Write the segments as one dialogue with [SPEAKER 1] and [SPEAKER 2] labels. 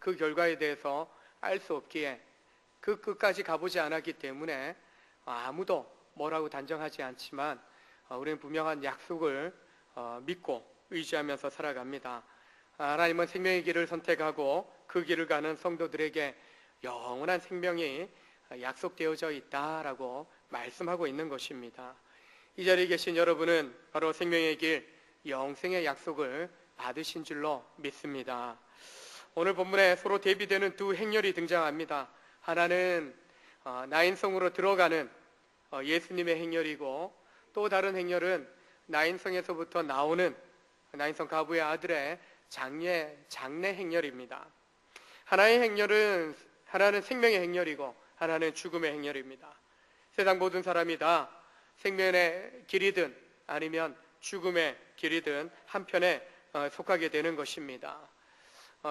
[SPEAKER 1] 그 결과에 대해서 알 수 없기에 그 끝까지 가보지 않았기 때문에 아무도 뭐라고 단정하지 않지만 우리는 분명한 약속을 믿고 의지하면서 살아갑니다. 하나님은 생명의 길을 선택하고 그 길을 가는 성도들에게 영원한 생명이 약속되어져 있다라고 말씀하고 있는 것입니다. 이 자리에 계신 여러분은 바로 생명의 길, 영생의 약속을 받으신 줄로 믿습니다. 오늘 본문에 서로 대비되는 두 행렬이 등장합니다. 하나는 나인성으로 들어가는 예수님의 행렬이고, 또 다른 행렬은 나인성에서부터 나오는 나인성 가부의 아들의 장례 행렬입니다. 하나는 생명의 행렬이고 하나는 죽음의 행렬입니다. 세상 모든 사람이 다 생명의 길이든 아니면 죽음의 길이든 한편에 속하게 되는 것입니다.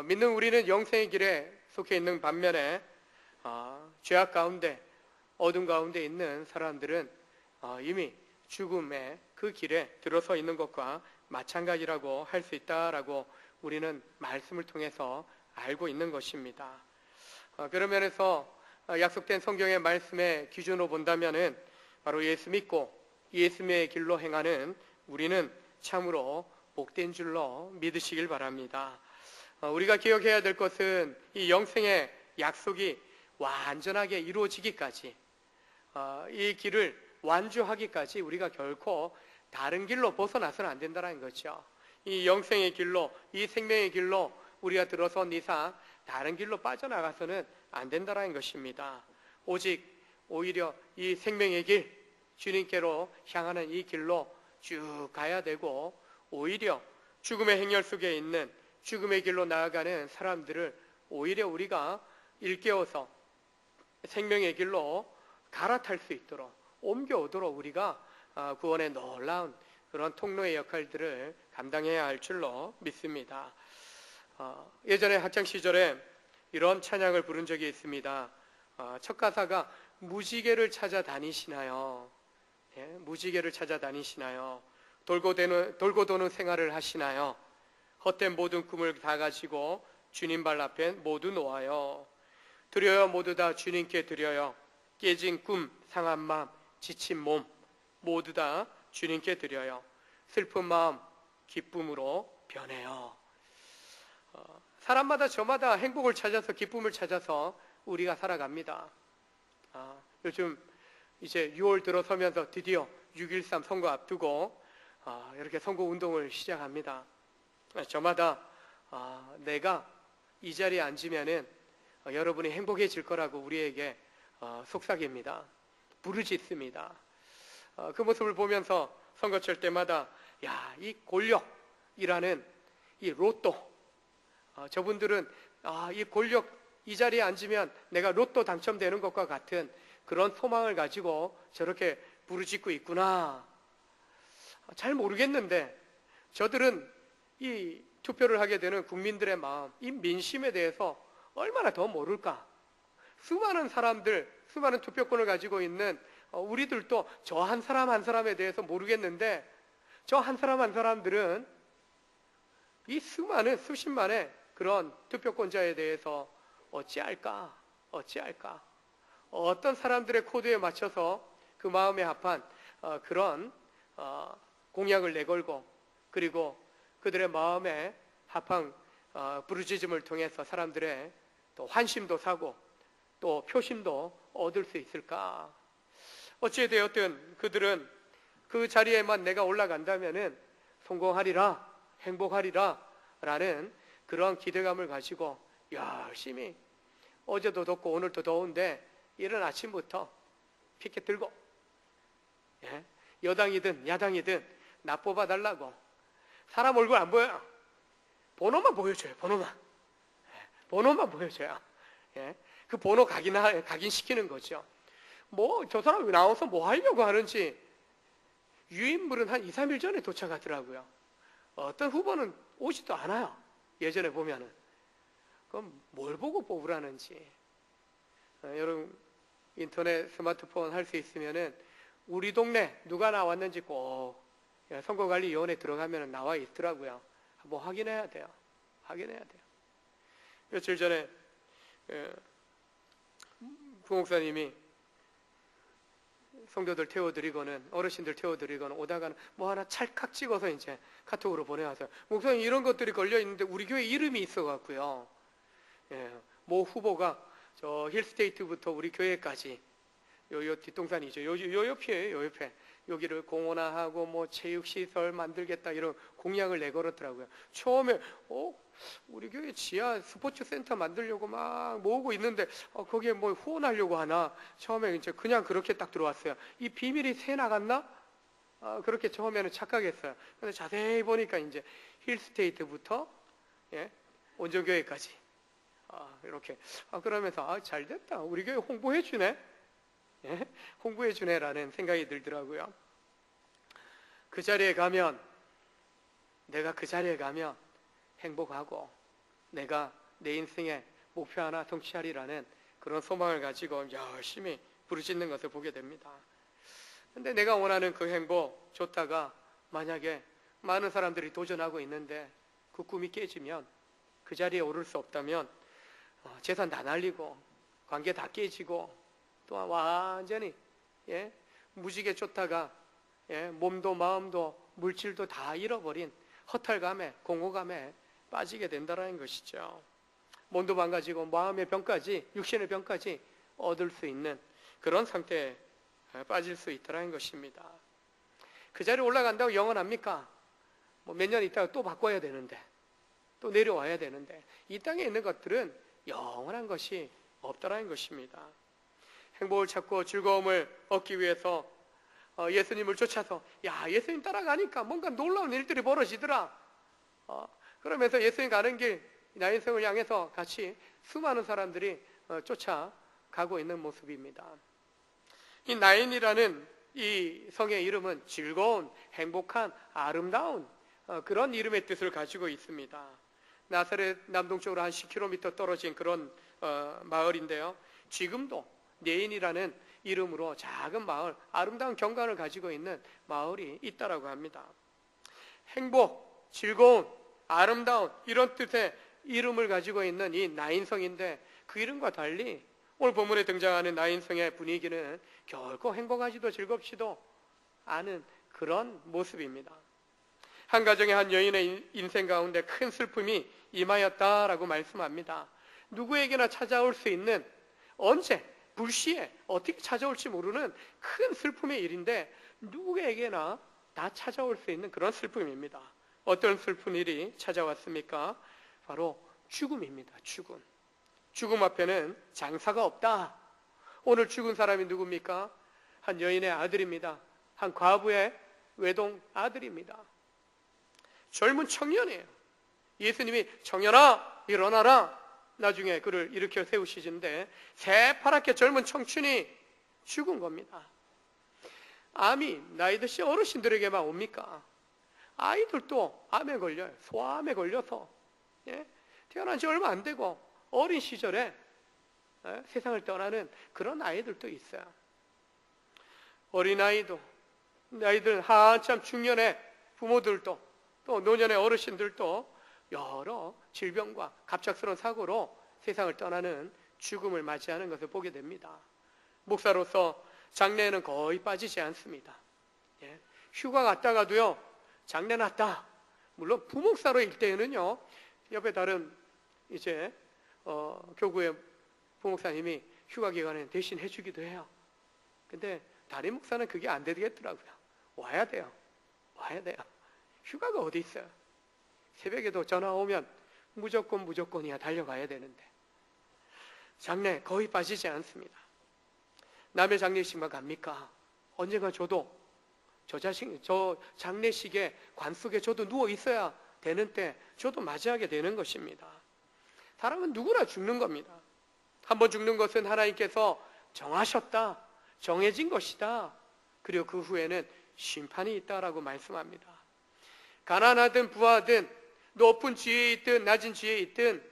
[SPEAKER 1] 믿는 우리는 영생의 길에 속해 있는 반면에 죄악 가운데, 어둠 가운데 있는 사람들은 이미 죽음의 그 길에 들어서 있는 것과 마찬가지라고 할 수 있다라고 우리는 말씀을 통해서 알고 있는 것입니다. 그런 면에서 약속된 성경의 말씀의 기준으로 본다면은 바로 예수 믿고 예수의 길로 행하는 우리는 참으로 복된 줄로 믿으시길 바랍니다. 우리가 기억해야 될 것은 이 영생의 약속이 완전하게 이루어지기까지, 이 길을 완주하기까지 우리가 결코 다른 길로 벗어나서는 안 된다는 거죠. 이 영생의 길로, 이 생명의 길로 우리가 들어선 이상 다른 길로 빠져나가서는 안 된다는 것입니다. 오히려 이 생명의 길, 주님께로 향하는 이 길로 쭉 가야 되고, 오히려 죽음의 행렬 속에 있는 죽음의 길로 나아가는 사람들을 오히려 우리가 일깨워서 생명의 길로 갈아탈 수 있도록, 옮겨오도록 우리가 구원의 놀라운 그런 통로의 역할들을 감당해야 할 줄로 믿습니다. 예전에 학창 시절에 이런 찬양을 부른 적이 있습니다. 첫 가사가 무지개를 찾아다니시나요? 예, 무지개를 찾아다니시나요? 돌고 도는 생활을 하시나요? 헛된 모든 꿈을 다 가지고 주님 발 앞에 모두 놓아요. 드려요, 모두 다 주님께 드려요. 깨진 꿈, 상한 마음, 지친 몸 모두 다 주님께 드려요. 슬픈 마음 기쁨으로 변해요. 사람마다 저마다 행복을 찾아서, 기쁨을 찾아서 우리가 살아갑니다. 요즘 이제 6월 들어서면서 드디어 6.13 선거 앞두고 이렇게 선거 운동을 시작합니다. 저마다 내가 이 자리에 앉으면은 여러분이 행복해질 거라고 우리에게 속삭입니다. 부르짖습니다. 그 모습을 보면서 선거철 때마다 이 권력이라는 이 로또, 저분들은 이 권력, 이 자리에 앉으면 내가 로또 당첨되는 것과 같은 그런 소망을 가지고 저렇게 부르짖고 있구나. 잘 모르겠는데 저들은 이 투표를 하게 되는 국민들의 마음, 이 민심에 대해서 얼마나 더 모를까. 수많은 사람들, 수많은 투표권을 가지고 있는 우리들도 저 한 사람 한 사람에 대해서 모르겠는데, 저 한 사람 한 사람들은 이 수십만의 그런 투표권자에 대해서 어찌할까? 어떤 사람들의 코드에 맞춰서 그 마음에 합한 그런 공약을 내걸고, 그리고 그들의 마음에 합한 부르짖음을 통해서 사람들의 또 환심도 사고 또 표심도 얻을 수 있을까? 어찌되었든 그들은 그 자리에만 내가 올라간다면은 성공하리라, 행복하리라 라는 그런 기대감을 가지고 열심히, 어제도 덥고 오늘도 더운데 이른 아침부터 피켓 들고, 여당이든 야당이든 나 뽑아달라고. 사람 얼굴 안 보여요. 번호만 보여줘요. 번호만 보여줘요. 그 번호 각인시키는 거죠. 저 사람이 나와서 뭐 하려고 하는지. 유인물은 한 2, 3일 전에 도착하더라고요. 어떤 후보는 오지도 않아요. 예전에 보면은. 그럼 뭘 보고 뽑으라는지. 여러분 인터넷, 스마트폰 할 수 있으면은 우리 동네 누가 나왔는지 꼭 선거관리위원회 들어가면 나와 있더라고요. 한번 확인해야 돼요. 며칠 전에 부목사님이 성도들 태워드리고는 어르신들 태워드리고는 오다가는 뭐 하나 찰칵 찍어서 이제 카톡으로 보내와서 목사님 이런 것들이 걸려 있는데 우리 교회 이름이 있어갖고요. 모 후보가 저 힐스테이트부터 우리 교회까지 요 뒷동산이죠. 요 옆이에요. 요 옆에 여기를 공원화하고 뭐 체육시설 만들겠다 이런 공약을 내걸었더라고요. 처음에 우리 교회 지하 스포츠센터 만들려고 막 모으고 있는데 거기에 뭐 후원하려고 하나 처음에 이제 그냥 그렇게 딱 들어왔어요. 이 비밀이 새 나갔나? 그렇게 처음에는 착각했어요. 근데 자세히 보니까 이제 힐스테이트부터 온전교회까지 이렇게 그러면서 잘 됐다. 우리 교회 홍보해 주네. 홍보해 주네라는 생각이 들더라고요. 그 자리에 가면 내가 그 자리에 가면 행복하고 내가 내 인생의 목표 하나 성취하리라는 그런 소망을 가지고 열심히 부르짖는 것을 보게 됩니다. 근데 내가 원하는 그 행복 좋다가 만약에 많은 사람들이 도전하고 있는데 그 꿈이 깨지면 그 자리에 오를 수 없다면 재산 다 날리고 관계 다 깨지고 또한 완전히 무지개 쫓다가 몸도 마음도 물질도 다 잃어버린 허탈감에 공허감에 빠지게 된다는 것이죠. 몸도 망가지고 마음의 병까지 육신의 병까지 얻을 수 있는 그런 상태에 빠질 수 있다는 것입니다. 그 자리에 올라간다고 영원합니까? 뭐 몇 년 있다가 또 바꿔야 되는데 또 내려와야 되는데 이 땅에 있는 것들은 영원한 것이 없다는 것입니다. 행복을 찾고 즐거움을 얻기 위해서 예수님을 쫓아서 예수님 따라가니까 뭔가 놀라운 일들이 벌어지더라. 그러면서 예수님 가는 길 나인성을 향해서 같이 수많은 사람들이 쫓아가고 있는 모습입니다. 이 나인이라는 이 성의 이름은 즐거운, 행복한, 아름다운 그런 이름의 뜻을 가지고 있습니다. 나사렛 남동쪽으로 한 10km 떨어진 그런 마을인데요. 지금도 네인이라는 이름으로 작은 마을, 아름다운 경관을 가지고 있는 마을이 있다라고 합니다. 행복, 즐거운, 아름다운 이런 뜻의 이름을 가지고 있는 이 나인성인데 그 이름과 달리 오늘 본문에 등장하는 나인성의 분위기는 결코 행복하지도 즐겁지도 않은 그런 모습입니다. 한 가정의 한 여인의 인생 가운데 큰 슬픔이 임하였다라고 말씀합니다. 누구에게나 찾아올 수 있는 언제 불시에 어떻게 찾아올지 모르는 큰 슬픔의 일인데 누구에게나 다 찾아올 수 있는 그런 슬픔입니다. 어떤 슬픈 일이 찾아왔습니까? 바로 죽음입니다. 죽음 앞에는 장사가 없다. 오늘 죽은 사람이 누굽니까? 한 여인의 아들입니다. 한 과부의 외동 아들입니다. 젊은 청년이에요. 예수님이 청년아 일어나라. 나중에 그를 일으켜 세우시는데 새파랗게 젊은 청춘이 죽은 겁니다. 암이 나이 드신 어르신들에게만 옵니까? 아이들도 암에 걸려요. 소아암에 걸려서 태어난 지 얼마 안 되고 어린 시절에 세상을 떠나는 그런 아이들도 있어요. 어린아이도 아이들 한참 중년의 부모들도 또 노년의 어르신들도 여러 질병과 갑작스러운 사고로 세상을 떠나는 죽음을 맞이하는 것을 보게 됩니다. 목사로서 장례에는 거의 빠지지 않습니다. 휴가 갔다가도요, 장례 났다. 물론 부목사로일 때에는요, 옆에 다른 이제 교구의 부목사님이 휴가 기간에 대신 해주기도 해요. 근데 담임 목사는 그게 안 되겠더라고요. 와야 돼요. 휴가가 어디 있어요? 새벽에도 전화 오면 무조건이야 달려가야 되는데 장례 거의 빠지지 않습니다. 남의 장례식만 갑니까? 언젠가 저도 저 장례식에 관 속에 저도 누워 있어야 되는 때 저도 맞이하게 되는 것입니다. 사람은 누구나 죽는 겁니다. 한번 죽는 것은 하나님께서 정하셨다, 정해진 것이다. 그리고 그 후에는 심판이 있다라고 말씀합니다. 가난하든 부하든 높은 지혜에 있든 낮은 지혜에 있든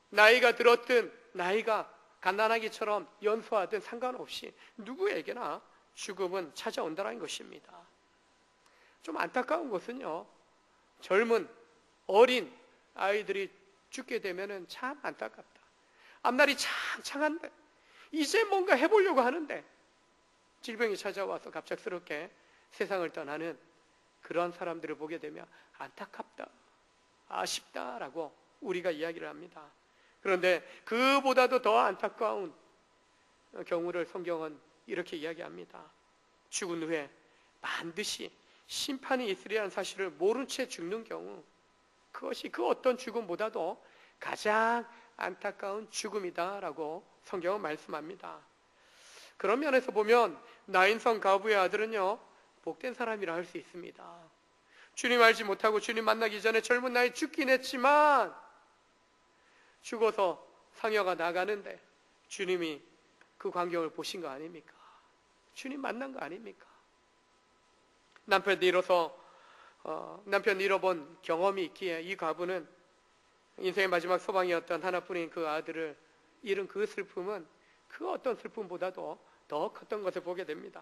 [SPEAKER 1] 나이가 들었든 나이가 갓난아기처럼 연소하든 상관없이 누구에게나 죽음은 찾아온다는 것입니다. 좀 안타까운 것은요, 젊은 어린 아이들이 죽게 되면은 참 안타깝다. 앞날이 창창한데 이제 뭔가 해보려고 하는데 질병이 찾아와서 갑작스럽게 세상을 떠나는 그런 사람들을 보게 되면 안타깝다, 아쉽다라고 우리가 이야기를 합니다. 그런데 그보다도 더 안타까운 경우를 성경은 이렇게 이야기합니다. 죽은 후에 반드시 심판이 있으리라는 사실을 모른 채 죽는 경우, 그것이 그 어떤 죽음보다도 가장 안타까운 죽음이다라고 성경은 말씀합니다. 그런 면에서 보면 나인성 가부의 아들은요, 복된 사람이라 할 수 있습니다. 주님 알지 못하고 주님 만나기 전에 젊은 나이에 죽긴 했지만 죽어서 상여가 나가는데 주님이 그 광경을 보신 거 아닙니까? 주님 만난 거 아닙니까? 남편 잃어본 경험이 있기에 이 과부는 인생의 마지막 소망이었던 하나뿐인 그 아들을 잃은 그 슬픔은 그 어떤 슬픔보다도 더 컸던 것을 보게 됩니다.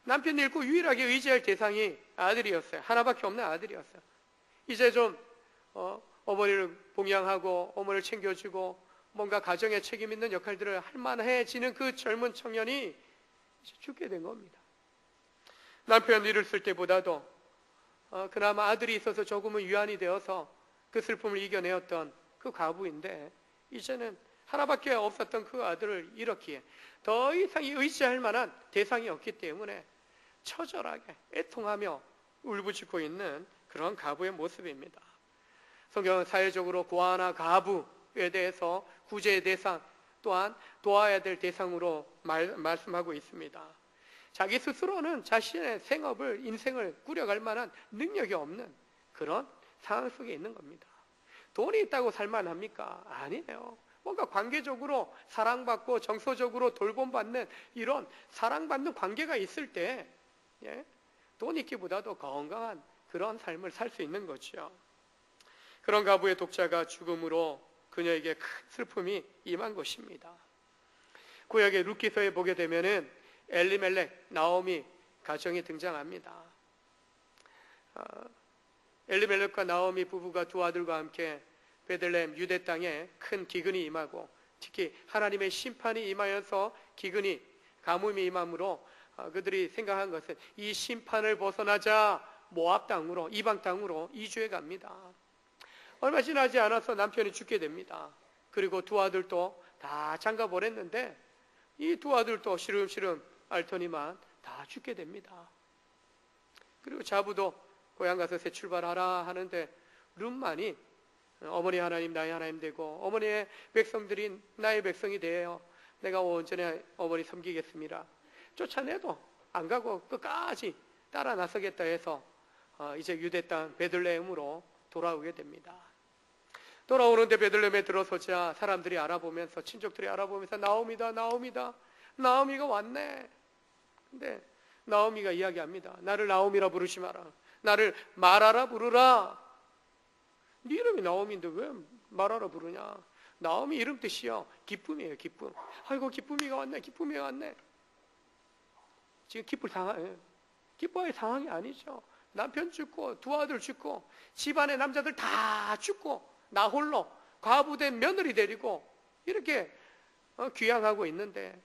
[SPEAKER 1] 남편 잃고 유일하게 의지할 대상이 아들이었어요. 하나밖에 없는 아들이었어요. 이제 좀 어머니를 봉양하고 어머니를 챙겨주고 뭔가 가정에 책임 있는 역할들을 할 만해지는 그 젊은 청년이 이제 죽게 된 겁니다. 남편 잃었을 때보다도 그나마 아들이 있어서 조금은 위안이 되어서 그 슬픔을 이겨내었던 그 과부인데, 이제는 하나밖에 없었던 그 아들을 잃었기에 더 이상 의지할 만한 대상이 없기 때문에 처절하게 애통하며 울부짖고 있는 그런 과부의 모습입니다. 성경은 사회적으로 고아나 과부에 대해서 구제의 대상 또한 도와야 될 대상으로 말씀하고 있습니다. 자기 스스로는 자신의 생업을, 인생을 꾸려갈 만한 능력이 없는 그런 상황 속에 있는 겁니다. 돈이 있다고 살만합니까? 아니에요. 뭔가 관계적으로 사랑받고 정서적으로 돌봄받는 이런 사랑받는 관계가 있을 때 돈 있기보다도 건강한 그런 삶을 살 수 있는 거죠. 그런 가부의 독자가 죽음으로 그녀에게 큰 슬픔이 임한 것입니다. 구약의 룻기서에 보게 되면은 엘리멜렉, 나오미 가정이 등장합니다. 엘리멜렉과 나오미 부부가 두 아들과 함께 베들레헴 유대 땅에 큰 기근이 임하고 특히 하나님의 심판이 임하여서 기근이 가뭄이 임함으로 그들이 생각한 것은 이 심판을 벗어나자 모압 땅으로, 이방 땅으로 이주해 갑니다. 얼마 지나지 않아서 남편이 죽게 됩니다. 그리고 두 아들도 다 장가 보냈는데 이 두 아들도 시름시름 앓더니만 다 죽게 됩니다. 그리고 자부도 고향 가서 새 출발하라 하는데 룻만이 어머니 하나님 나의 하나님 되고 어머니의 백성들이 나의 백성이 되어 내가 온전히 어머니 섬기겠습니다. 쫓아내도 안 가고 끝까지 따라 나서겠다 해서 이제 유대 땅 베들레헴으로 돌아오게 됩니다. 돌아오는데 베들레헴에 들어서자 사람들이 알아보면서, 친족들이 알아보면서 나오미다, 나오미다, 나오미가 왔네. 근데 나오미가 이야기합니다. 나를 나오미라 부르지 마라. 나를 마라라 부르라. 네 이름이 나오미인데 왜 마라라 부르냐? 나오미 이름 뜻이요, 기쁨이에요, 기쁨. 아이고 기쁨이가 왔네, 기쁨이가 왔네. 지금 기뻐할 상황이 아니죠. 남편 죽고 두 아들 죽고 집안의 남자들 다 죽고 나 홀로 과부된 며느리 데리고 이렇게 귀향하고 있는데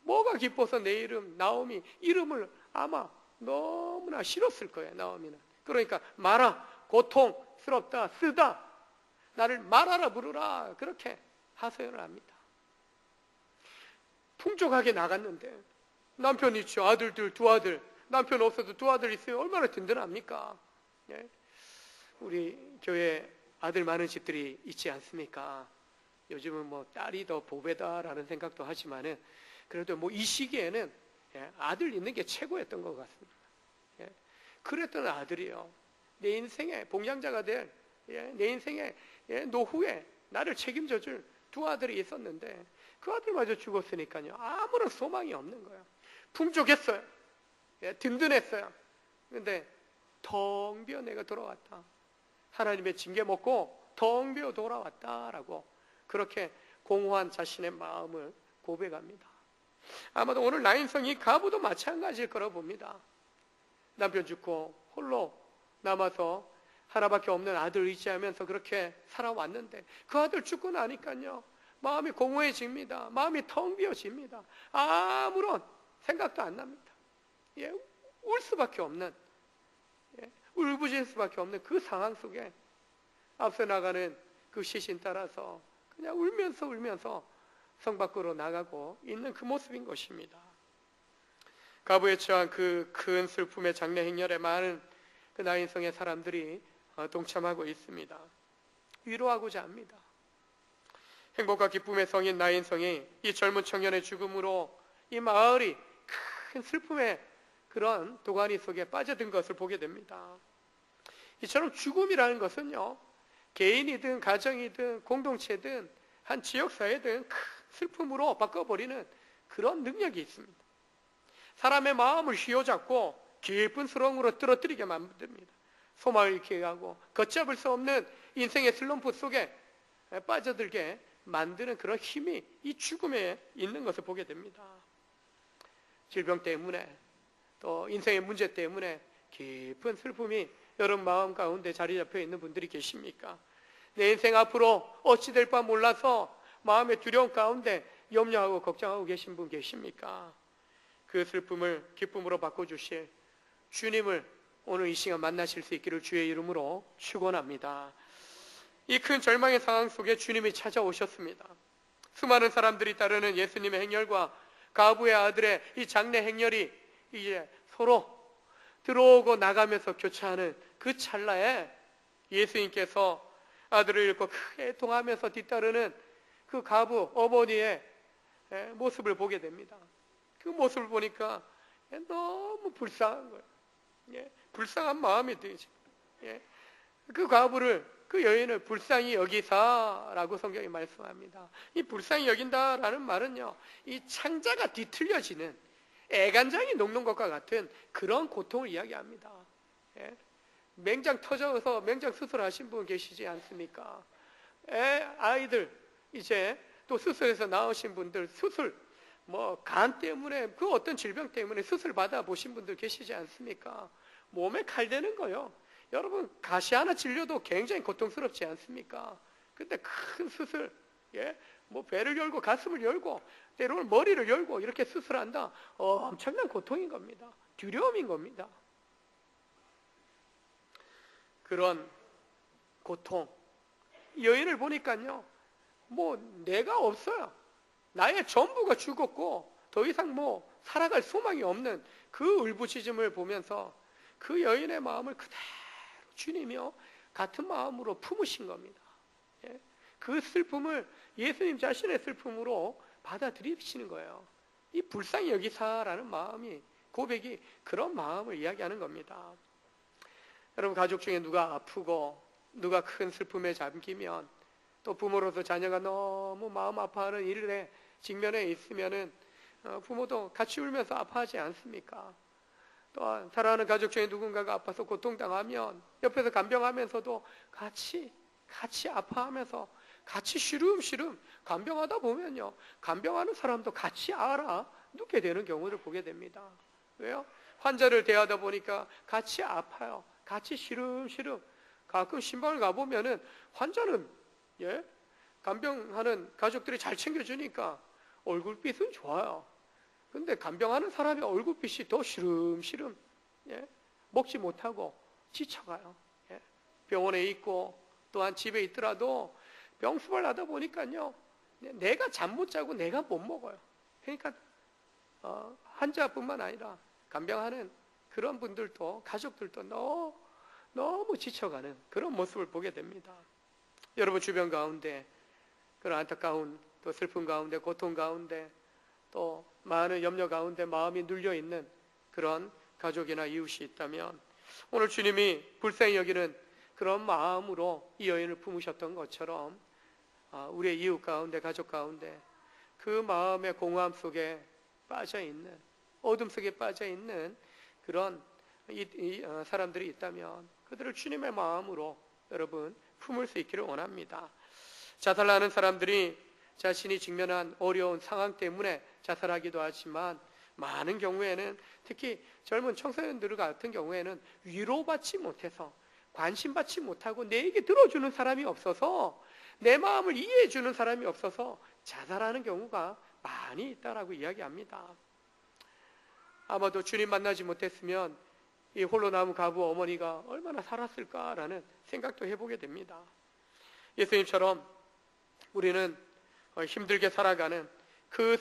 [SPEAKER 1] 뭐가 기뻐서 내 이름 나오미 이름을 아마 너무나 싫었을 거예요. 나오미는. 그러니까 마라, 고통스럽다, 쓰다, 나를 마라라 부르라, 그렇게 하소연을 합니다. 풍족하게 나갔는데 남편 있죠. 아들들, 두 아들. 남편 없어도 두 아들 있으면 얼마나 든든합니까? 우리 교회 아들 많은 집들이 있지 않습니까? 요즘은 뭐 딸이 더 보배다라는 생각도 하지만은 그래도 뭐 이 시기에는 아들 있는 게 최고였던 것 같습니다. 그랬던 아들이요, 내 인생의 봉양자가 될, 내 인생의 노후에 나를 책임져 줄 두 아들이 있었는데 그 아들마저 죽었으니까요, 아무런 소망이 없는 거예요. 풍족했어요. 든든했어요. 그런데 텅 비어 내가 돌아왔다. 하나님의 징계 먹고 텅 비어 돌아왔다라고 그렇게 공허한 자신의 마음을 고백합니다. 아마도 오늘 나인성이 가부도 마찬가지일 거라고 봅니다. 남편 죽고 홀로 남아서 하나밖에 없는 아들 의지하면서 그렇게 살아왔는데 그 아들 죽고 나니까요, 마음이 공허해집니다. 마음이 텅 비어집니다. 아무런 생각도 안 납니다. 예, 울 수밖에 없는, 울부짖을 수밖에 없는 그 상황 속에 앞서 나가는 그 시신 따라서 그냥 울면서 성 밖으로 나가고 있는 그 모습인 것입니다. 가부에 처한 그 큰 슬픔의 장례 행렬에 많은 그 나인성의 사람들이 동참하고 있습니다. 위로하고자 합니다. 행복과 기쁨의 성인 나인성이 이 젊은 청년의 죽음으로 이 마을이 큰 슬픔의 그런 도가니 속에 빠져든 것을 보게 됩니다. 이처럼 죽음이라는 것은요, 개인이든 가정이든 공동체든 한 지역사회든 큰 슬픔으로 바꿔버리는 그런 능력이 있습니다. 사람의 마음을 휘어잡고 깊은 수렁으로 떨어뜨리게 만듭니다. 소망을 잃게 하고 걷잡을 수 없는 인생의 슬럼프 속에 빠져들게 만드는 그런 힘이 이 죽음에 있는 것을 보게 됩니다. 질병 때문에 또 인생의 문제 때문에 깊은 슬픔이 여러분 마음 가운데 자리 잡혀 있는 분들이 계십니까? 내 인생 앞으로 어찌 될 바 몰라서 마음의 두려움 가운데 염려하고 걱정하고 계신 분 계십니까? 그 슬픔을 기쁨으로 바꿔주실 주님을 오늘 이 시간 만나실 수 있기를 주의 이름으로 축원합니다. 이 큰 절망의 상황 속에 주님이 찾아오셨습니다. 수많은 사람들이 따르는 예수님의 행렬과 가부의 아들의 이 장례 행렬이 이제 서로 들어오고 나가면서 교차하는 그 찰나에 예수님께서 아들을 잃고 크게 애통하면서 뒤따르는 그 가부 어머니의 모습을 보게 됩니다. 그 모습을 보니까 너무 불쌍한 거예요. 불쌍한 마음이 들죠. 그 가부를, 그 여인을 불쌍히 여기사라고 성경이 말씀합니다. 이 불쌍히 여긴다라는 말은요, 이 창자가 뒤틀려지는 애간장이 녹는 것과 같은 그런 고통을 이야기합니다. 맹장 터져서 맹장 수술하신 분 계시지 않습니까? 아이들 이제 또 수술해서 나오신 분들, 수술 간 때문에 그 어떤 질병 때문에 수술 받아보신 분들 계시지 않습니까? 몸에 칼 대는 거요. 여러분 가시 하나 찔려도 굉장히 고통스럽지 않습니까? 근데 큰 수술, 배를 열고 가슴을 열고 때로는 머리를 열고 이렇게 수술한다. 엄청난 고통인 겁니다. 두려움인 겁니다. 그런 고통, 여인을 보니까요, 내가 없어요. 나의 전부가 죽었고 더 이상 살아갈 소망이 없는 그 울부짖음을 보면서 그 여인의 마음을 그대로 주님이요 같은 마음으로 품으신 겁니다. 그 슬픔을 예수님 자신의 슬픔으로 받아들이시는 거예요. 이 불쌍히 여기사라는 마음이, 고백이 그런 마음을 이야기하는 겁니다. 여러분 가족 중에 누가 아프고 누가 큰 슬픔에 잠기면 또 부모로서 자녀가 너무 마음 아파하는 일에 직면해 있으면은 부모도 같이 울면서 아파하지 않습니까? 또한 사랑하는 가족 중에 누군가가 아파서 고통당하면 옆에서 간병하면서도 같이 아파하면서 같이 시름시름 간병하다 보면요, 간병하는 사람도 같이 눕게 되는 경우를 보게 됩니다. 왜요? 환자를 대하다 보니까 같이 아파요. 같이 시름시름. 가끔 신방을 가보면은 환자는 간병하는 가족들이 잘 챙겨주니까 얼굴빛은 좋아요. 근데 간병하는 사람의 얼굴빛이 더 시름시름, 먹지 못하고 지쳐가요. 병원에 있고 또한 집에 있더라도 병수발 하다 보니까요, 내가 잠 못 자고 내가 못 먹어요. 그러니까 환자뿐만 아니라 간병하는 그런 분들도, 가족들도 너무 지쳐가는 그런 모습을 보게 됩니다. 여러분 주변 가운데 그런 안타까운 또 슬픔 가운데, 고통 가운데, 또 많은 염려 가운데 마음이 눌려있는 그런 가족이나 이웃이 있다면 오늘 주님이 불쌍히 여기는 그런 마음으로 이 여인을 품으셨던 것처럼 우리의 이웃 가운데, 가족 가운데 그 마음의 공허함 속에 빠져있는, 어둠 속에 빠져있는 그런 사람들이 있다면 그들을 주님의 마음으로 여러분 품을 수 있기를 원합니다. 자살하는 사람들이 자신이 직면한 어려운 상황 때문에 자살하기도 하지만 많은 경우에는, 특히 젊은 청소년들 같은 경우에는 위로받지 못해서 관심받지 못하고 내 얘기 들어주는 사람이 없어서, 내 마음을 이해해 주는 사람이 없어서 자살하는 경우가 많이 있다라고 이야기합니다. 아마도 주님 만나지 못했으면 이 홀로 남은 가부 어머니가 얼마나 살았을까라는 생각도 해보게 됩니다. 예수님처럼 우리는 힘들게 살아가는 그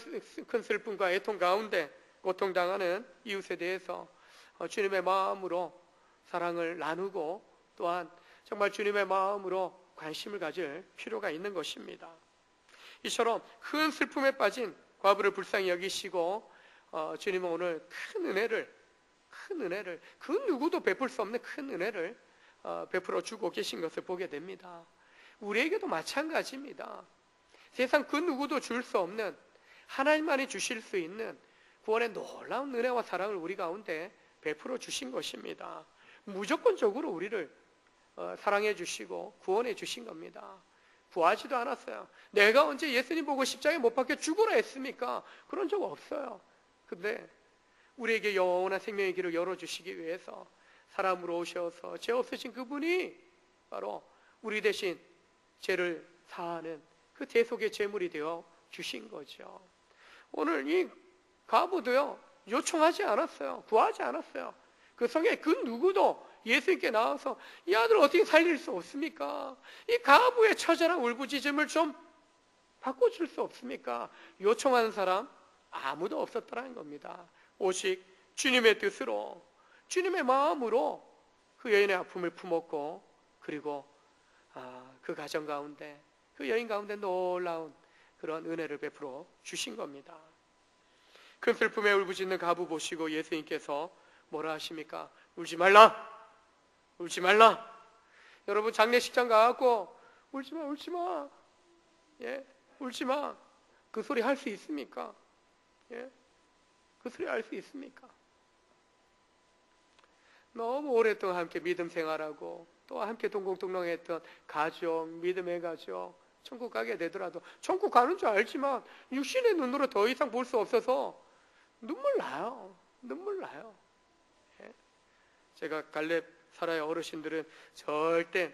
[SPEAKER 1] 큰 슬픔과 애통 가운데 고통당하는 이웃에 대해서 주님의 마음으로 사랑을 나누고, 또한 정말 주님의 마음으로 관심을 가질 필요가 있는 것입니다. 이처럼 큰 슬픔에 빠진 과부를 불쌍히 여기시고 주님은 오늘 큰 은혜를 그 누구도 베풀 수 없는 큰 은혜를 베풀어 주고 계신 것을 보게 됩니다. 우리에게도 마찬가지입니다. 세상 그 누구도 줄 수 없는, 하나님만이 주실 수 있는 구원의 놀라운 은혜와 사랑을 우리 가운데 베풀어 주신 것입니다. 무조건적으로 우리를 사랑해 주시고 구원해 주신 겁니다. 구하지도 않았어요. 내가 언제 예수님 보고 십자가에 못 박혀 죽으라 했습니까? 그런 적 없어요. 근데 우리에게 영원한 생명의 길을 열어주시기 위해서 사람으로 오셔서 죄 없으신 그분이 바로 우리 대신 죄를 사하는 그 대속의 제물이 되어 주신 거죠. 오늘 이 가부도요, 요청하지 않았어요. 구하지 않았어요. 그 성에 그 누구도 예수님께 나와서 이 아들을 어떻게 살릴 수 없습니까? 이 가부의 처절한 울부짖음을 좀 바꿔줄 수 없습니까? 요청하는 사람 아무도 없었더라는 겁니다. 오직 주님의 뜻으로, 주님의 마음으로 그 여인의 아픔을 품었고, 그리고 그 가정 가운데, 그 여인 가운데 놀라운 그런 은혜를 베풀어 주신 겁니다. 큰 슬픔에 울부짖는 가부 보시고 예수님께서 뭐라 하십니까? 울지 말라! 울지 말라! 여러분, 장례식장 가갖고 울지 마, 울지 마. 예? 울지 마. 그 소리 할 수 있습니까? 예? 그 소리 할 수 있습니까? 너무 오랫동안 함께 믿음 생활하고 또 함께 동공동락했던 가족, 믿음의 가족, 천국 가게 되더라도 천국 가는 줄 알지만 육신의 눈으로 더 이상 볼 수 없어서 눈물 나요. 눈물 나요. 예? 제가 갈렙 사라의 어르신들은 절대,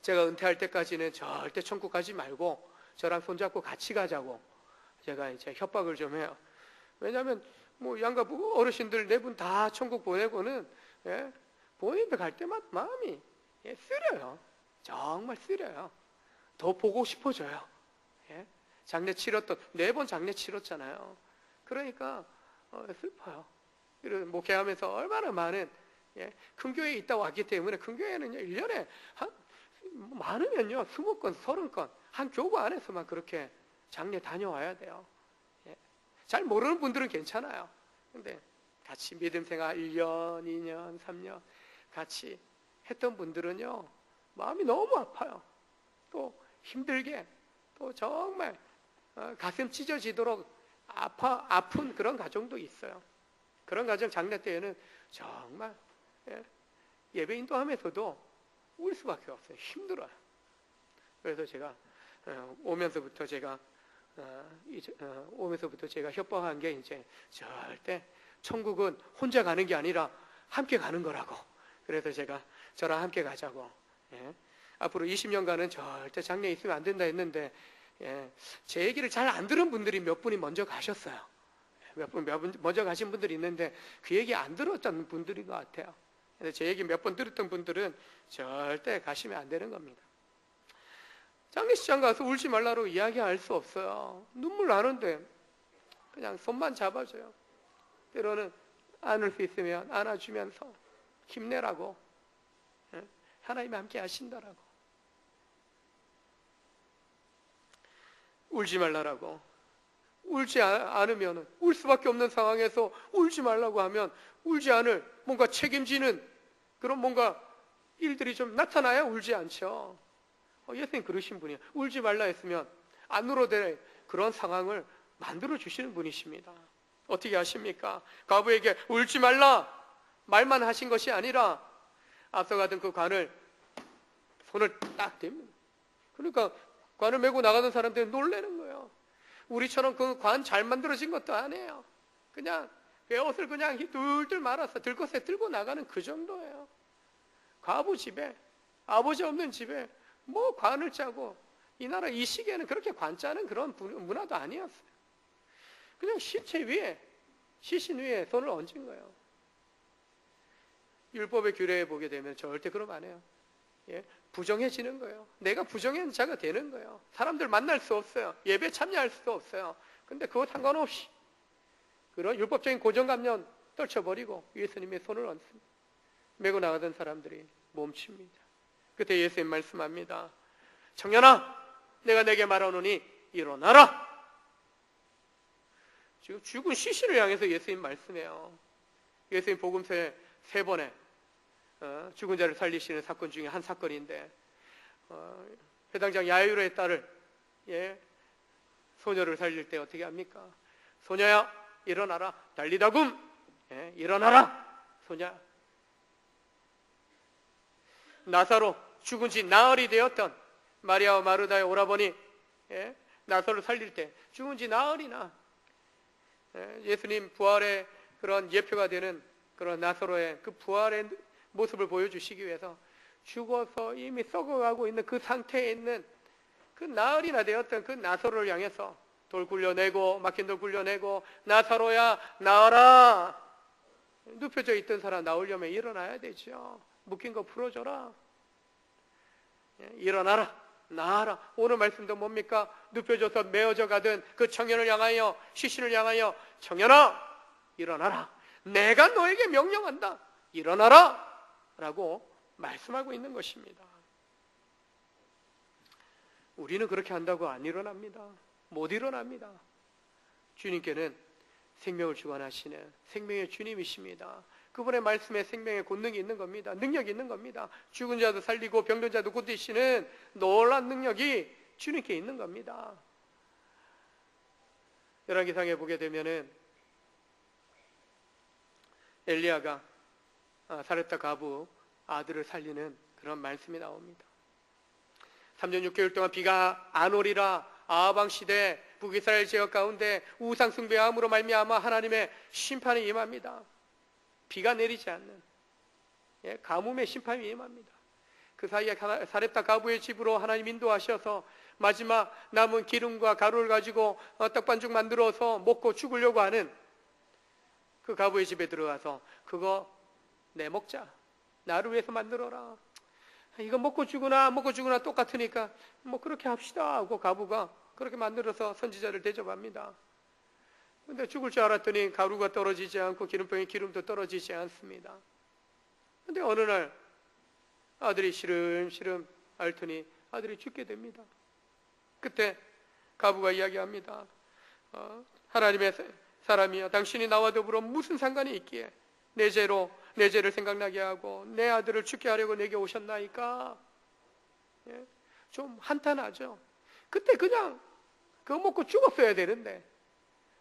[SPEAKER 1] 제가 은퇴할 때까지는 절대 천국 가지 말고 저랑 손잡고 같이 가자고 제가 이제 협박을 좀 해요. 왜냐하면 뭐 양가 어르신들 네 분 다 천국 보내고는, 예? 본인들 갈 때마다 마음이 쓰려요. 정말 쓰려요. 더 보고 싶어져요. 예? 장례 치렀던 4번 장례 치렀잖아요. 그러니까 슬퍼요. 그리고 목회하면서 얼마나 많은, 예? 큰 교회에 있다 왔기 때문에, 큰 교회는요 1년에 많으면요 20건 30건 한 교구 안에서만 그렇게 장례 다녀와야 돼요. 예? 잘 모르는 분들은 괜찮아요. 근데 같이 믿음 생활 1년, 2년, 3년 같이 했던 분들은요 마음이 너무 아파요. 또 힘들게, 또 정말 가슴 찢어지도록 아픈 그런 가정도 있어요. 그런 가정 장례 때에는 정말, 예? 예배 인도하면서도 울 수밖에 없어요. 힘들어요. 그래서 제가 오면서부터 제가 협박한 게, 이제 절대 천국은 혼자 가는 게 아니라 함께 가는 거라고. 그래서 제가 저랑 함께 가자고. 예? 앞으로 20년간은 절대 장례 있으면 안 된다 했는데, 예, 제 얘기를 잘 안 들은 분들이 몇 분이 먼저 가셨어요. 몇 분 먼저 가신 분들이 있는데 그 얘기 안 들었던 분들인 것 같아요. 근데 제 얘기 몇 번 들었던 분들은 절대 가시면 안 되는 겁니다. 장례식장 가서 울지 말라고 이야기할 수 없어요. 눈물 나는데 그냥 손만 잡아줘요. 때로는 안을 수 있으면 안아주면서 힘내라고, 예? 하나님이 함께 하신다라고, 울지 말라라고. 울지 않으면, 울 수밖에 없는 상황에서 울지 말라고 하면 울지 않을 뭔가 책임지는 그런 뭔가 일들이 좀 나타나야 울지 않죠. 예수님 그러신 분이에요. 울지 말라 했으면 안 울어도 될 그런 상황을 만들어 주시는 분이십니다. 어떻게 하십니까? 과부에게 울지 말라 말만 하신 것이 아니라 앞서가던 그 관을 손을 딱 댑니다. 그러니까 관을 메고 나가는 사람들이 놀라는 거예요. 우리처럼 그 관 잘 만들어진 것도 아니에요. 그냥 그 옷을 그냥 둘둘 말아서 들것에 들고 나가는 그 정도예요. 과부 집에, 아버지 없는 집에 뭐 관을 짜고, 이 나라 이 시기에는 그렇게 관 짜는 그런 문화도 아니었어요. 그냥 시체 위에, 시신 위에 손을 얹은 거예요. 율법의 규례에 보게 되면 절대 그러면 안 해요. 예? 부정해지는 거예요. 내가 부정한 자가 되는 거예요. 사람들 만날 수 없어요. 예배 참여할 수도 없어요. 근데 그거 상관없이 그런 율법적인 고정관념 떨쳐버리고 예수님의 손을 얹습니다. 메고 나가던 사람들이 멈춥니다. 그때 예수님 말씀합니다. 청년아, 내가 내게 말하노니 일어나라. 지금 죽은 시신을 향해서 예수님 말씀해요. 예수님 복음서에 3번에 죽은 자를 살리시는 사건 중에 한 사건인데, 회당장 야이로의 딸을, 소녀를 살릴 때 어떻게 합니까? 소녀야 일어나라. 달리다굼. 일어나라 소녀. 나사로 죽은 지 나흘이 되었던 마리아와 마르다의 오라버니, 나사로를 살릴 때 죽은 지 나흘이나, 예수님 부활의 그런 예표가 되는 그런 나사로의 그 부활의 모습을 보여주시기 위해서 죽어서 이미 썩어가고 있는 그 상태에 있는 그 나흘이나 되었던 그 나사로를 향해서 돌 굴려내고, 막힌 돌 굴려내고, 나사로야 나와라. 눕혀져 있던 사람 나오려면 일어나야 되죠. 묶인 거 풀어줘라. 일어나라, 나와라. 오늘 말씀도 뭡니까? 눕혀져서 메어져 가던 그 청년을 향하여, 시신을 향하여, 청년아 일어나라. 내가 너에게 명령한다. 일어나라 라고 말씀하고 있는 것입니다. 우리는 그렇게 한다고 안 일어납니다. 못 일어납니다. 주님께는 생명을 주관하시는 생명의 주님이십니다. 그분의 말씀에 생명의 권능이 있는 겁니다. 능력이 있는 겁니다. 죽은 자도 살리고 병든 자도 고치시는 놀라운 능력이 주님께 있는 겁니다. 열왕기상에 보게 되면은 엘리야가 사렙다 가부 아들을 살리는 그런 말씀이 나옵니다. 3년 6개월 동안 비가 안 오리라. 아하방 시대 북이스라엘 지역 가운데 우상 숭배함으로 말미암아 하나님의 심판이 임합니다. 비가 내리지 않는 가뭄의 심판이 임합니다. 그 사이에 사렙다 가부의 집으로 하나님 인도하셔서 마지막 남은 기름과 가루를 가지고 떡반죽 만들어서 먹고 죽으려고 하는 그 가부의 집에 들어가서 그거 내 먹자. 나를 위해서 만들어라. 이거 먹고 죽으나 안 먹고 죽으나 똑같으니까 뭐 그렇게 합시다 하고 가부가 그렇게 만들어서 선지자를 대접합니다. 근데 죽을 줄 알았더니 가루가 떨어지지 않고 기름병에 기름도 떨어지지 않습니다. 근데 어느 날 아들이 시름시름 앓더니 아들이 죽게 됩니다. 그때 가부가 이야기합니다. 하나님의 사람이여, 당신이 나와 더불어 무슨 상관이 있기에 내 죄를 생각나게 하고 내 아들을 죽게 하려고 내게 오셨나이까? 좀 한탄하죠. 그때 그냥 그거 먹고 죽었어야 되는데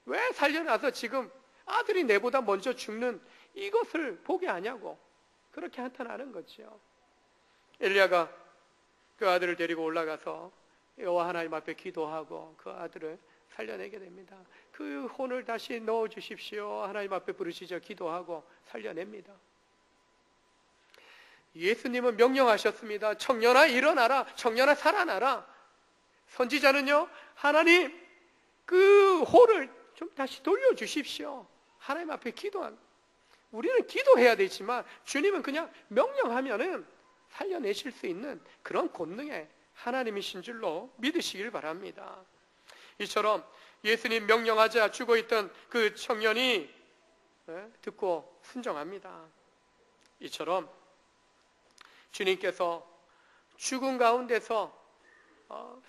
[SPEAKER 1] 왜 살려놔서 지금 아들이 내보다 먼저 죽는 이것을 보게 하냐고 그렇게 한탄하는 거죠. 엘리야가 그 아들을 데리고 올라가서 여호와 하나님 앞에 기도하고 그 아들을 살려내게 됩니다. 그 혼을 다시 넣어주십시오. 하나님 앞에 부르시죠. 기도하고 살려냅니다. 예수님은 명령하셨습니다. 청년아 일어나라. 청년아 살아나라. 선지자는요, 하나님 그 혼을 좀 다시 돌려주십시오. 하나님 앞에 기도한. 우리는 기도해야 되지만 주님은 그냥 명령하면은 살려내실 수 있는 그런 권능의 하나님이신 줄로 믿으시길 바랍니다. 이처럼 예수님 명령하자 죽어있던 그 청년이 듣고 순종합니다. 이처럼 주님께서 죽은 가운데서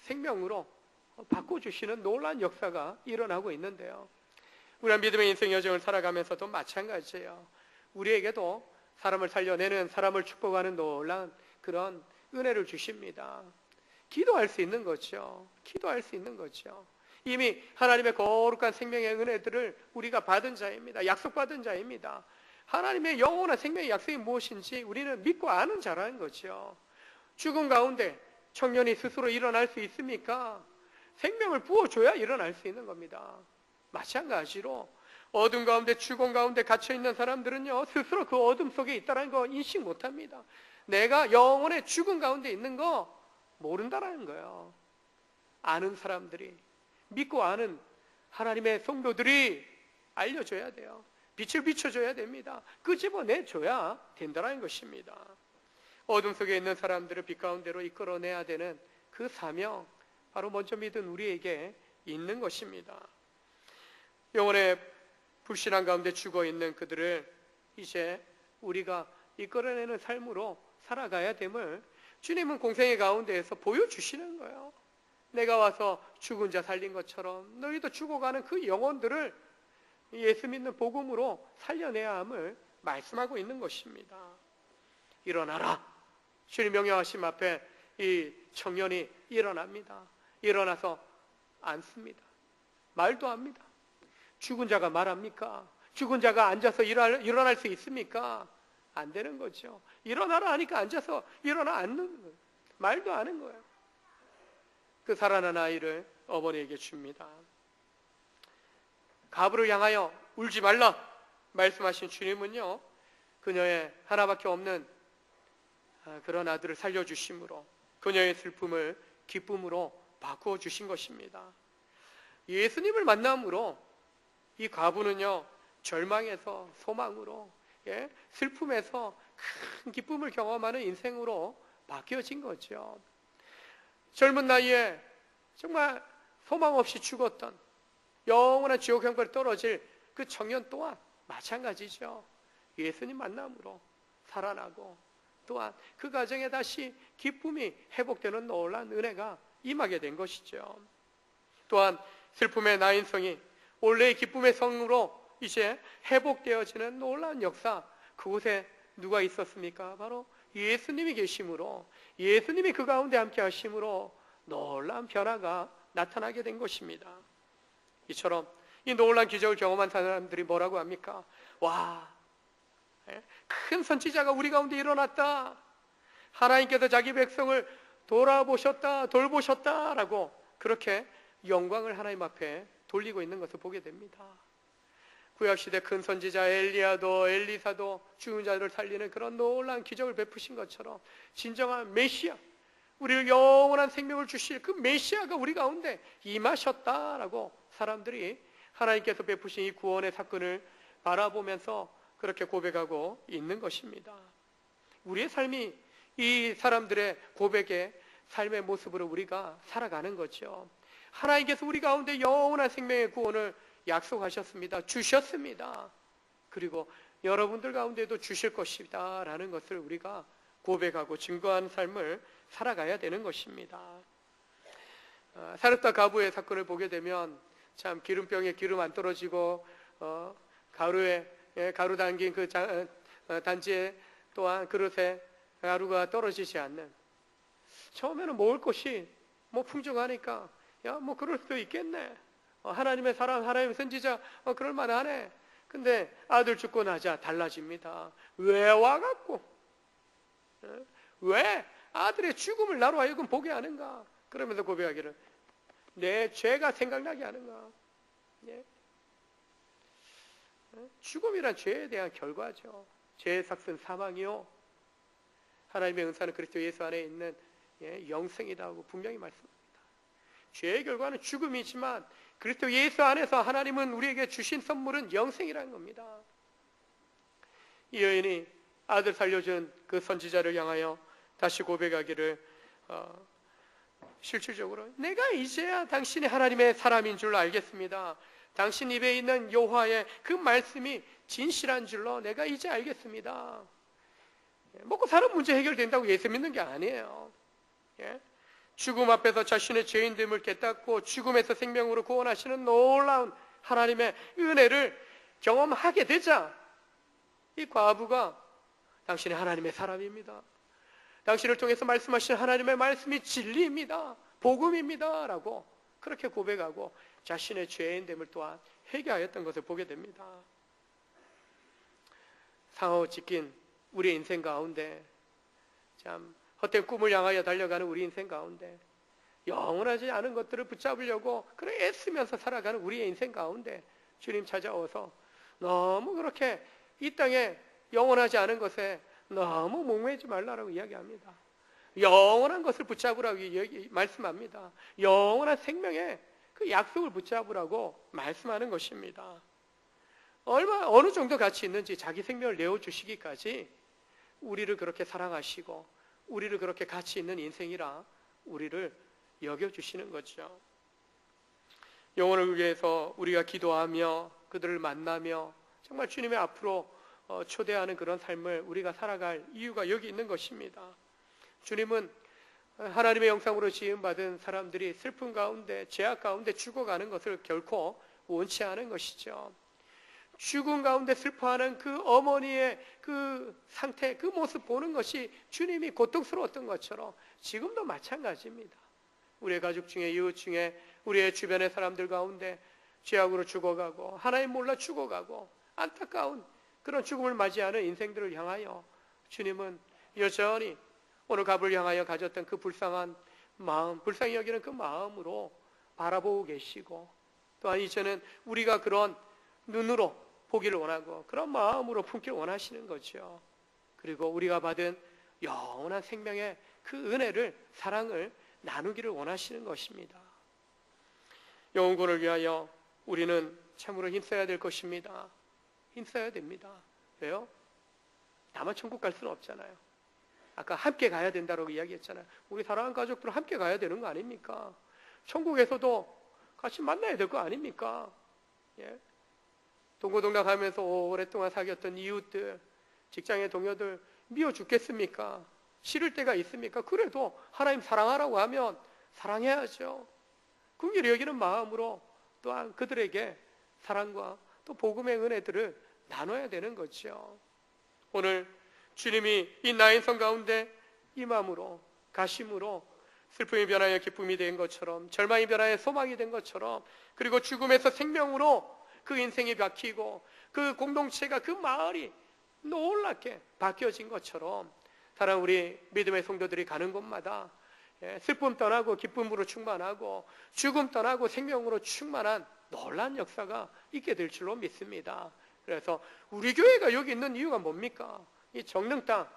[SPEAKER 1] 생명으로 바꿔주시는 놀라운 역사가 일어나고 있는데요. 우리가 믿음의 인생 여정을 살아가면서도 마찬가지예요. 우리에게도 사람을 살려내는, 사람을 축복하는 놀라운 그런 은혜를 주십니다. 기도할 수 있는 거죠. 기도할 수 있는 거죠. 이미 하나님의 거룩한 생명의 은혜들을 우리가 받은 자입니다. 약속받은 자입니다. 하나님의 영원한 생명의 약속이 무엇인지 우리는 믿고 아는 자라는 거죠. 죽음 가운데 청년이 스스로 일어날 수 있습니까? 생명을 부어줘야 일어날 수 있는 겁니다. 마찬가지로 어둠 가운데, 죽음 가운데 갇혀있는 사람들은요, 스스로 그 어둠 속에 있다는 거 인식 못합니다. 내가 영혼의 죽음 가운데 있는 거 모른다라는 거예요. 아는 사람들이, 믿고 아는 하나님의 성도들이 알려줘야 돼요. 빛을 비춰줘야 됩니다. 끄집어내줘야 된다는 것입니다. 어둠 속에 있는 사람들을 빛 가운데로 이끌어내야 되는 그 사명, 바로 먼저 믿은 우리에게 있는 것입니다. 영혼의 불신앙 가운데 죽어있는 그들을 이제 우리가 이끌어내는 삶으로 살아가야 됨을 주님은 공생의 가운데에서 보여주시는 거예요. 내가 와서 죽은 자 살린 것처럼 너희도 죽어가는 그 영혼들을 예수 믿는 복음으로 살려내야 함을 말씀하고 있는 것입니다. 일어나라. 주님 명령하심 앞에 이 청년이 일어납니다. 일어나서 앉습니다. 말도 합니다. 죽은 자가 말합니까? 죽은 자가 앉아서 일어날 수 있습니까? 안 되는 거죠. 일어나라 하니까 앉아서 일어나 앉는 거예요. 말도 하는 거예요. 그 살아난 아이를 어머니에게 줍니다. 가부를 향하여 울지 말라 말씀하신 주님은요, 그녀의 하나밖에 없는 그런 아들을 살려주심으로 그녀의 슬픔을 기쁨으로 바꾸어 주신 것입니다. 예수님을 만남으로 이 과부는요, 절망에서 소망으로, 슬픔에서 큰 기쁨을 경험하는 인생으로 바뀌어진 거죠. 젊은 나이에 정말 소망 없이 죽었던, 영원한 지옥 형벌에 떨어질 그 청년 또한 마찬가지죠. 예수님 만남으로 살아나고, 또한 그 가정에 다시 기쁨이 회복되는 놀라운 은혜가 임하게 된 것이죠. 또한 슬픔의 나인성이 원래의 기쁨의 성으로 이제 회복되어지는 놀라운 역사, 그곳에 누가 있었습니까? 바로 예수님이 계심으로, 예수님이 그 가운데 함께 하심으로 놀라운 변화가 나타나게 된 것입니다. 이처럼 이 놀라운 기적을 경험한 사람들이 뭐라고 합니까? 와, 큰 선지자가 우리 가운데 일어났다. 하나님께서 자기 백성을 돌아보셨다, 돌보셨다라고 그렇게 영광을 하나님 앞에 돌리고 있는 것을 보게 됩니다. 구약시대 큰 선지자 엘리야도, 엘리사도 죽은 자들을 살리는 그런 놀라운 기적을 베푸신 것처럼 진정한 메시아, 우리를 영원한 생명을 주실 그 메시아가 우리 가운데 임하셨다라고 사람들이 하나님께서 베푸신 이 구원의 사건을 바라보면서 그렇게 고백하고 있는 것입니다. 우리의 삶이 이 사람들의 고백의 삶의 모습으로 우리가 살아가는 거죠. 하나님께서 우리 가운데 영원한 생명의 구원을 약속하셨습니다. 주셨습니다. 그리고 여러분들 가운데도 주실 것이다 라는 것을 우리가 고백하고 증거하는 삶을 살아가야 되는 것입니다. 사렙다 가부의 사건을 보게 되면 참 기름병에 기름 안 떨어지고 가루에 가루 담긴 그 단지에 또한 그릇에 가루가 떨어지지 않는, 처음에는 먹을 것이 뭐 풍족하니까 야 뭐 그럴 수도 있겠네, 하나님의 사람, 하나님의 선지자 그럴 만하네. 근데 아들 죽고 나자 달라집니다. 왜 와갖고 왜 아들의 죽음을 나로 하여금 보게 하는가? 그러면서 고백하기를 내 죄가 생각나게 하는가? 예? 죽음이란 죄에 대한 결과죠. 죄의 삭은 사망이요, 하나님의 은사는 그리스도 예수 안에 있는 영생이라고 분명히 말씀합니다. 죄의 결과는 죽음이지만 그리스도 예수 안에서 하나님은 우리에게 주신 선물은 영생이라는 겁니다. 이 여인이 아들 살려준 그 선지자를 향하여 다시 고백하기를 실질적으로 내가 이제야 당신이 하나님의 사람인 줄 알겠습니다. 당신 입에 있는 여호와의 그 말씀이 진실한 줄로 내가 이제 알겠습니다. 먹고 사는 문제 해결된다고 예수 믿는 게 아니에요. 죽음 앞에서 자신의 죄인됨을 깨닫고 죽음에서 생명으로 구원하시는 놀라운 하나님의 은혜를 경험하게 되자 이 과부가 당신이 하나님의 사람입니다, 당신을 통해서 말씀하신 하나님의 말씀이 진리입니다, 복음입니다 라고 그렇게 고백하고 자신의 죄인됨을 또한 회개하였던 것을 보게 됩니다. 상하고 찢긴 우리의 인생 가운데, 참 헛된 꿈을 향하여 달려가는 우리 인생 가운데, 영원하지 않은 것들을 붙잡으려고 그래 애쓰면서 살아가는 우리의 인생 가운데 주님 찾아오서 너무 그렇게 이 땅에 영원하지 않은 것에 너무 목매지 말라라고 이야기합니다. 영원한 것을 붙잡으라고 말씀합니다. 영원한 생명의 그 약속을 붙잡으라고 말씀하는 것입니다. 어느 정도 가치 있는지 자기 생명을 내어주시기까지 우리를 그렇게 사랑하시고 우리를 그렇게 가치 있는 인생이라 우리를 여겨주시는 거죠. 영혼을 위해서 우리가 기도하며 그들을 만나며 정말 주님의 앞으로 초대하는 그런 삶을 우리가 살아갈 이유가 여기 있는 것입니다. 주님은 하나님의 영상으로 지음받은 사람들이 슬픔 가운데 죄악 가운데 죽어가는 것을 결코 원치 않은 것이죠. 죽음 가운데 슬퍼하는 그 어머니의 그 상태, 그 모습 보는 것이 주님이 고통스러웠던 것처럼 지금도 마찬가지입니다. 우리의 가족 중에, 이웃 중에, 우리의 주변의 사람들 가운데 죄악으로 죽어가고 하나님 몰라 죽어가고 안타까운 그런 죽음을 맞이하는 인생들을 향하여 주님은 여전히 오늘 갑을 향하여 가졌던 그 불쌍한 마음, 불쌍히 여기는 그 마음으로 바라보고 계시고, 또한 이제는 우리가 그런 눈으로 보기를 원하고 그런 마음으로 품기를 원하시는 거죠. 그리고 우리가 받은 영원한 생명의 그 은혜를, 사랑을 나누기를 원하시는 것입니다. 영혼권을 위하여 우리는 참으로 힘써야 될 것입니다. 힘써야 됩니다. 왜요? 나만 천국 갈 수는 없잖아요. 아까 함께 가야 된다고 이야기했잖아요. 우리 사랑하는 가족들 함께 가야 되는 거 아닙니까? 천국에서도 같이 만나야 될 거 아닙니까? 예? 동고동락하면서 오랫동안 사귀었던 이웃들, 직장의 동료들 미워 죽겠습니까? 싫을 때가 있습니까? 그래도 하나님 사랑하라고 하면 사랑해야죠. 긍휼히 여기는 마음으로 또한 그들에게 사랑과 또 복음의 은혜들을 나눠야 되는 거죠. 오늘 주님이 이 나인성 가운데 이 마음으로, 가심으로 슬픔이 변하여 기쁨이 된 것처럼, 절망이 변하여 소망이 된 것처럼, 그리고 죽음에서 생명으로 그 인생이 바뀌고 그 공동체가, 그 마을이 놀랍게 바뀌어진 것처럼 사랑하는 우리 믿음의 성도들이 가는 곳마다 슬픔 떠나고 기쁨으로 충만하고 죽음 떠나고 생명으로 충만한 놀라운 역사가 있게 될 줄로 믿습니다. 그래서 우리 교회가 여기 있는 이유가 뭡니까? 이 정릉 땅,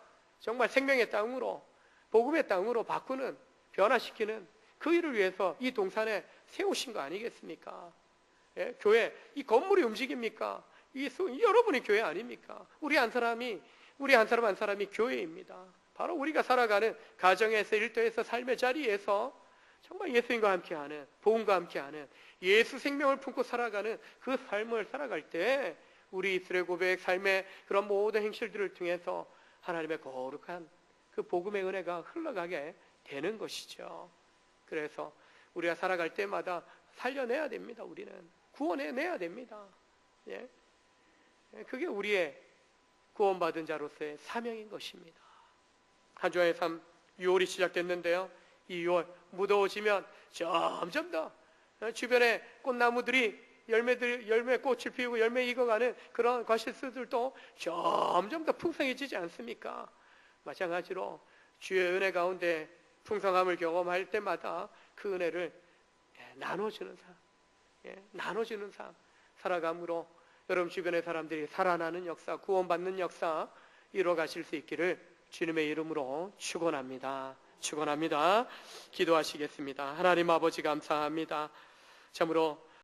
[SPEAKER 1] 정말 생명의 땅으로, 복음의 땅으로 바꾸는, 변화시키는 그 일을 위해서 이 동산에 세우신 거 아니겠습니까? 예? 교회, 이 건물이 움직입니까? 여러분이 교회 아닙니까? 우리 한 사람 한 사람이 교회입니다. 바로 우리가 살아가는 가정에서, 일터에서, 삶의 자리에서 정말 예수님과 함께하는, 복음과 함께하는, 예수 생명을 품고 살아가는 그 삶을 살아갈 때 우리 입술의 고백, 삶의 그런 모든 행실들을 통해서 하나님의 거룩한 그 복음의 은혜가 흘러가게 되는 것이죠. 그래서 우리가 살아갈 때마다 살려내야 됩니다. 우리는 구원해내야 됩니다. 예? 그게 우리의 구원받은 자로서의 사명인 것입니다. 한 주의 삶, 6월이 시작됐는데요. 이 6월 무더워지면 점점 더 주변의 꽃나무들이 열매 꽃을 피우고 열매 익어가는 그런 과실수들도 점점 더 풍성해지지 않습니까? 마찬가지로 주의 은혜 가운데 풍성함을 경험할 때마다 그 은혜를 나눠주는 삶, 나눠주는 삶 살아감으로 여러분 주변의 사람들이 살아나는 역사, 구원받는 역사 이루어가실 수 있기를 주님의 이름으로 축원합니다. 축원합니다. 기도하시겠습니다. 하나님 아버지 감사합니다. 참으로